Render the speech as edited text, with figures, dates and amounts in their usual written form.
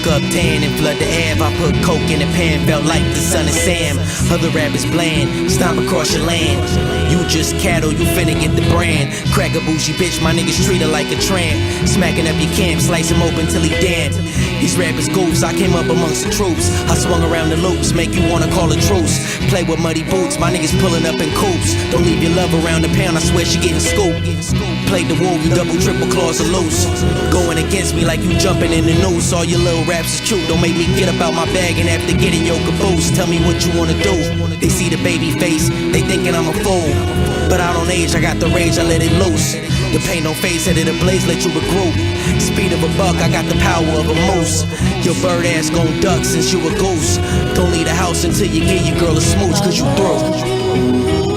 Woke up tan and flood the Ave. I put coke in the pan, felt like the son of Sam. Other rappers bland, stomp across your land. You just cattle, you finna get the brand. Crack a bougie bitch, my niggas treat her like a tramp. Smacking up your camp, slice him open till he damp. These rappers goofs, I came up amongst the troops. I swung around the loops, make you wanna call a truce. Play with muddy boots, my niggas pulling up in coops. Don't leave your love around the pound, I swear she getting scooped. Played the wolf, you double, triple claws are loose. Going against me like you jumping in the noose. All your little raps is cute, don't make me get up out my bag and after getting your caboose. Tell me what you wanna do. They see the baby face, they thinking I'm a fool. But I don't age, I got the rage, I let it loose. The pain don't phase, head of the blaze, let you regroup. Speed of a buck, I got the power of a moose. Your bird ass gon' duck since you a goose. Don't leave the house until you give your girl a smooch, cause you through.